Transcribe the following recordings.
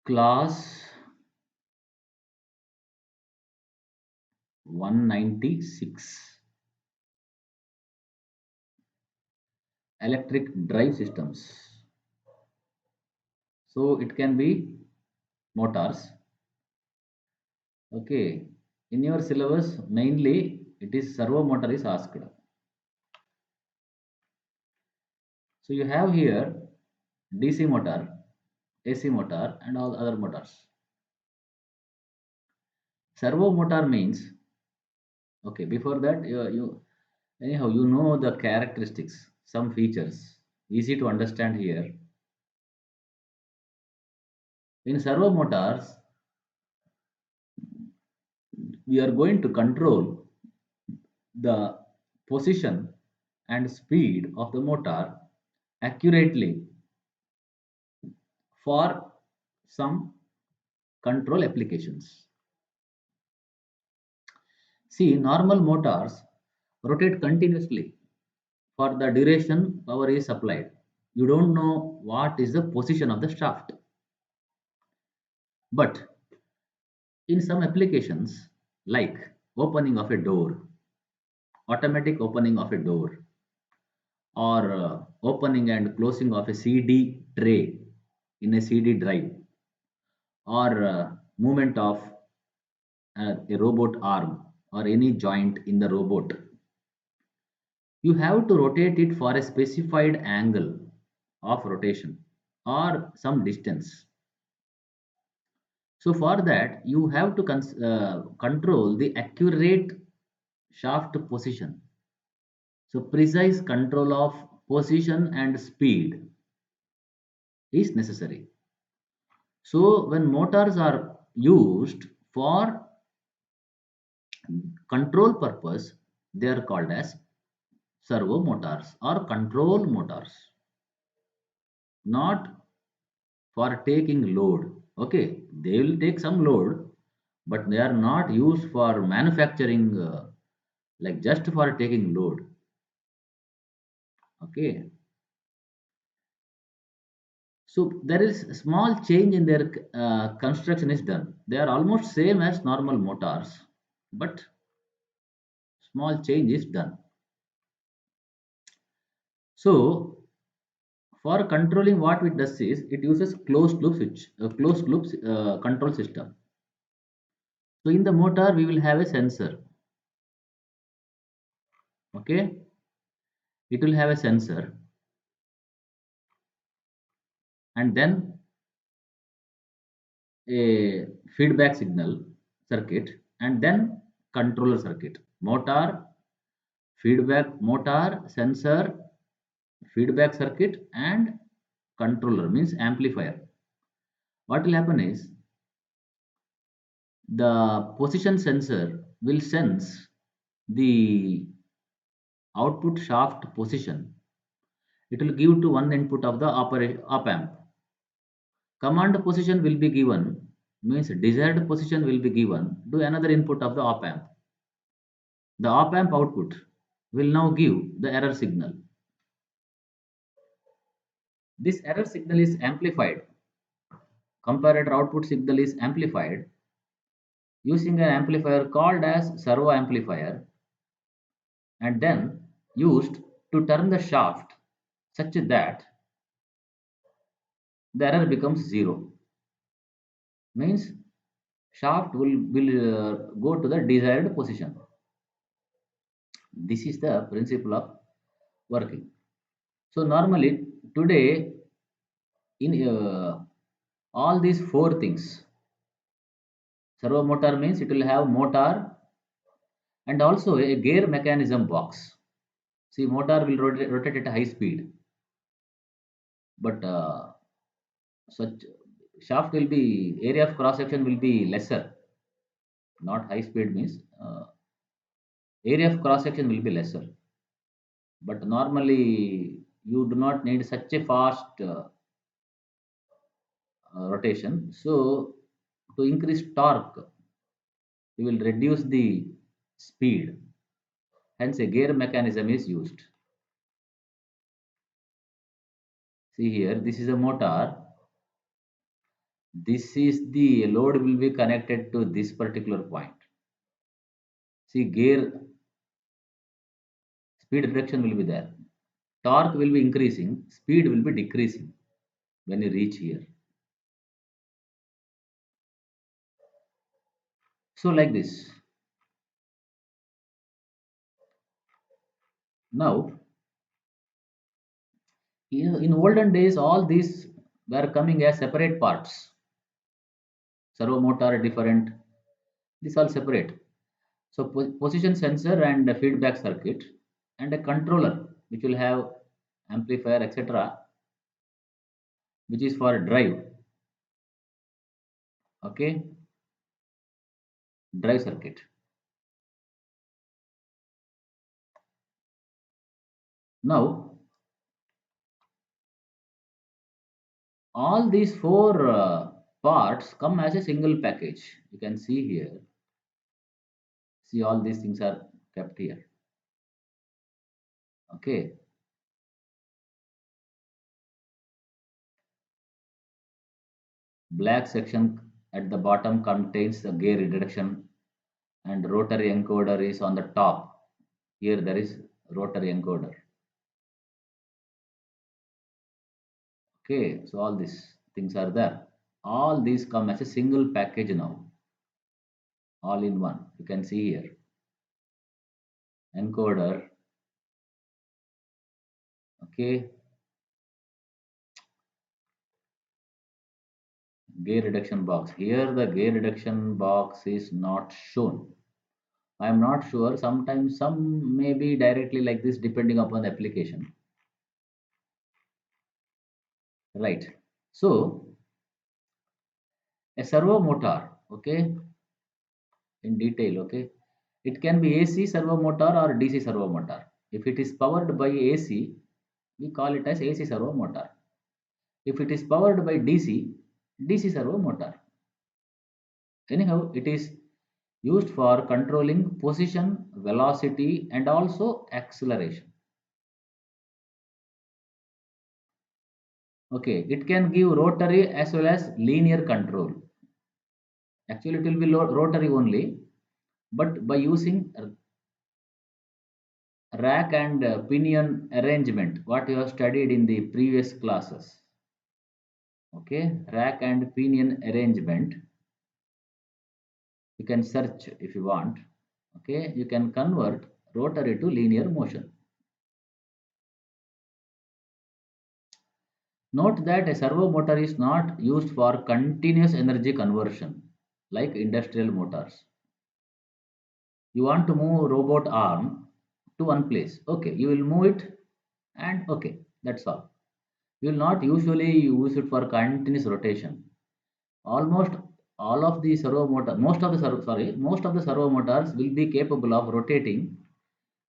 Class 196, electric drive systems. So it can be motors. Okay. In your syllabus, mainly it is servo motor is asked. So you have here DC motor, AC motor, and all other motors. Servo motor means, okay, before that, anyhow, you know the characteristics, some features, easy to understand here. In servo motors, we are going to control the position and speed of the motor accurately for some control applications. See, normal motors rotate continuously for the duration power is supplied. You don't know what is the position of the shaft. But in some applications, like opening of a door, automatic opening of a door, or opening and closing of a CD tray in a CD drive, or movement of a robot arm or any joint in the robot, you have to rotate it for a specified angle of rotation or some distance. So for that, you have to control the accurate shaft position. So precise control of position and speed is necessary. So when motors are used for control purpose, they are called as servo motors or control motors, not for taking load. Okay, they will take some load, but they are not used for manufacturing, like just for taking load. Okay, so there is a small change in their construction is done. They are almost same as normal motors, but small change is done. So for controlling, what it does is it uses closed loop switch, closed loop control system. So in the motor, we will have a sensor. Okay, it will have a sensor, and then a feedback signal circuit, and then controller circuit. Motor, feedback motor, sensor, feedback circuit, and controller means amplifier. What will happen is the position sensor will sense the output shaft position. It will give to one input of the op amp. Command position will be given, means desired position will be given to another input of the op amp. The op amp output will now give the error signal. This error signal is amplified. Comparator output signal is amplified using an amplifier called as servo amplifier, and then used to turn the shaft such that the error becomes zero. Means shaft will go to the desired position. This is the principle of working. So normally today in all these four things, servo motor means it will have motor and also a gear mechanism box. See, motor will rotate at high speed, but such shaft will be area of cross section will be lesser. Not high speed means area of cross section will be lesser. But normally you do not need such a fast rotation. So to increase torque, you will reduce the speed. Hence, a gear mechanism is used. See here, this is a motor. This is the load will be connected to this particular point. See, gear speed reduction will be there. Torque will be increasing, speed will be decreasing when you reach here. So like this. Now, in olden days, all these were coming as separate parts. Servo motor different. This all separate. So position sensor and a feedback circuit and a controller which will have amplifier etc. which is for drive. Okay, drive circuit. Now all these four parts come as a single package. You can see here. See, all these things are kept here. Okay, black section at the bottom contains the gear reduction and rotary encoder is on the top. Here there is rotary encoder. Okay, so all these things are there. All these come as a single package now, all in one. You can see here encoder. Okay, gear reduction box. Here the gear reduction box is not shown. I am not sure. Sometimes some may be directly like this depending upon the application. Right. So a servo motor, okay, in detail, okay, it can be AC servo motor or DC servo motor. If it is powered by AC, we call it as AC servo motor. If it is powered by DC, DC servo motor. Anyhow, it is used for controlling position, velocity, and also acceleration. Okay, it can give rotary as well as linear control. Actually, it will be rotary only, but by using rack and pinion arrangement, what you have studied in the previous classes. Okay, rack and pinion arrangement. You can search if you want. Okay, you can convert rotary to linear motion. Note that a servo motor is not used for continuous energy conversion like industrial motors. You want to move robot arm to one place. Okay, you will move it and okay, that's all. You will not usually use it for continuous rotation. Almost all of the servo motor, most of the servo motors will be capable of rotating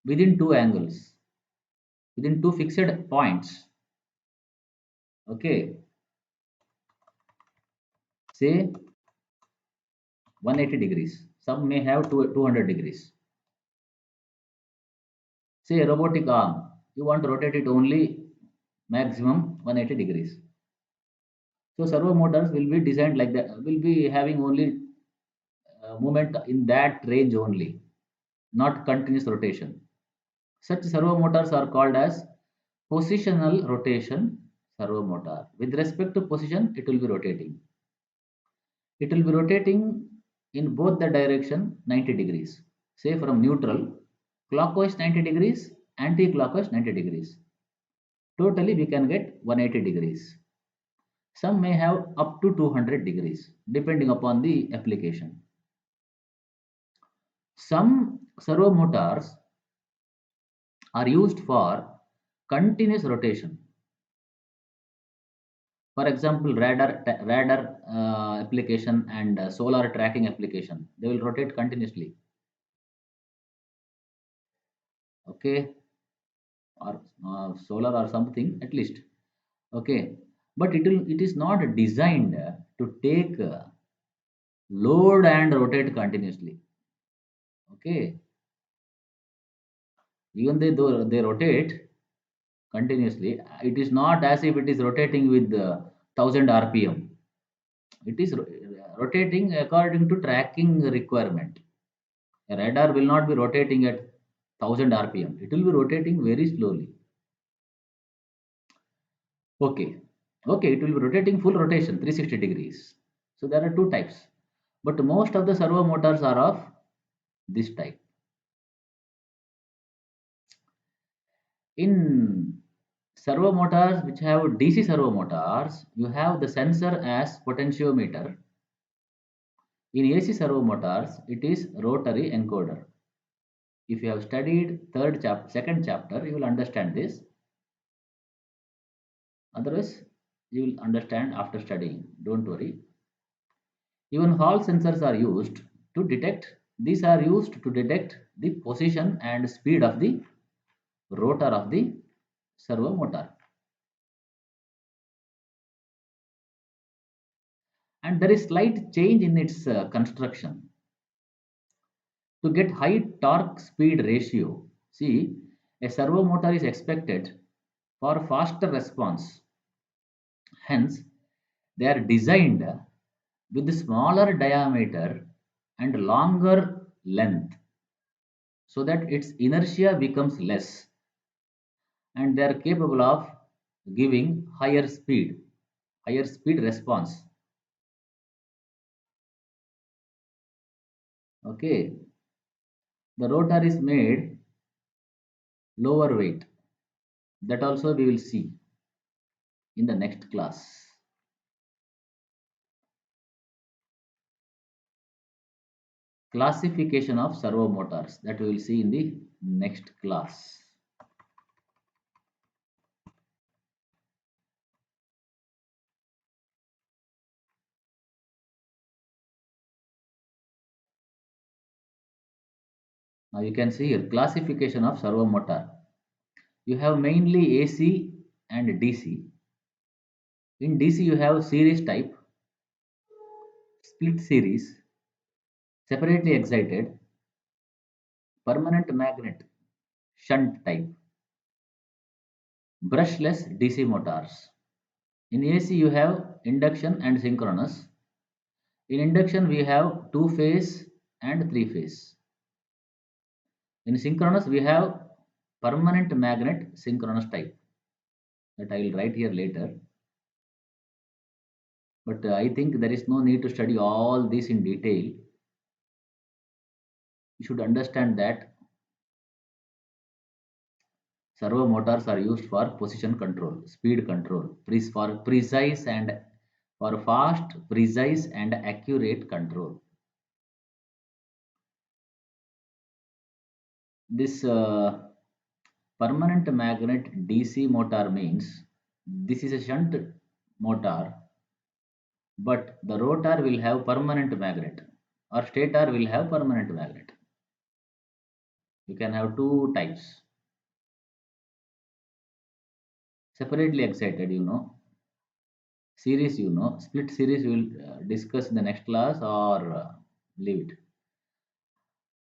within two angles, within two fixed points. Okay, say 180 degrees. Some may have 200 degrees. Say a robotic arm, you want to rotate it only maximum 180 degrees. So servo motors will be designed like that, will be having only movement in that range only, not continuous rotation. Such servo motors are called as positional rotation servo motor. With respect to position, it will be rotating. It will be rotating in both the direction 90 degrees. Say from neutral, clockwise 90 degrees, anti-clockwise 90 degrees. Totally we can get 180 degrees. Some may have up to 200 degrees depending upon the application. Some servo motors are used for continuous rotation. For example, radar application and solar tracking application, they will rotate continuously. Okay, or solar or something at least. Okay, but it is not designed to take load and rotate continuously. Okay, even though they rotate continuously, it is not as if it is rotating with 1000 rpm. It is rotating according to tracking requirement. A radar will not be rotating at 1000 rpm. It will be rotating very slowly. Okay. Okay, it will be rotating full rotation, 360 degrees. So there are two types. But most of the servo motors are of this type. In servo motors which have DC servo motors, you have the sensor as potentiometer. In AC servo motors, it is rotary encoder. If you have studied second chapter, you will understand this. Otherwise, you will understand after studying. Don't worry. Even Hall sensors are used to detect. These are used to detect the position and speed of the rotor of the servo motor. And there is slight change in its construction. To get high torque speed ratio, see, a servo motor is expected for faster response. Hence, they are designed with smaller diameter and longer length so that its inertia becomes less and they are capable of giving higher speed response. Okay, the rotor is made lower weight. That also we will see in the next class. Classification of servo motors that we will see in the next class. Now you can see here classification of servo motor. You have mainly AC and DC. In DC you have series type, split series, separately excited, permanent magnet, shunt type, brushless DC motors. In AC you have induction and synchronous. In induction we have two phase and three phase. In synchronous we have permanent magnet synchronous type that I will write here later. But I think there is no need to study all this in detail. You should understand that servo motors are used for position control, speed control, for precise and for fast, precise and accurate control. This permanent magnet DC motor means this is a shunt motor, but the rotor will have permanent magnet or stator will have permanent magnet. You can have two types. Separately excited, series, split series we will discuss in the next class or leave it.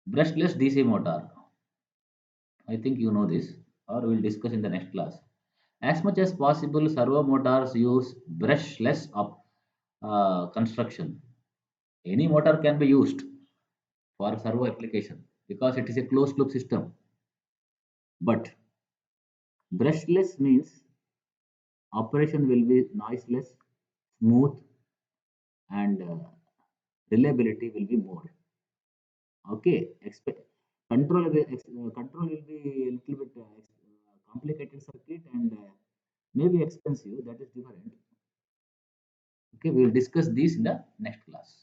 Brushless DC motor, I think you know this, or we'll discuss in the next class. As much as possible, servo motors use brushless construction. Any motor can be used for servo application because it is a closed loop system. But brushless means operation will be noiseless, smooth, and reliability will be more. Okay, control will be a little bit complicated circuit and maybe expensive. That is different. Okay, we will discuss this in the next class.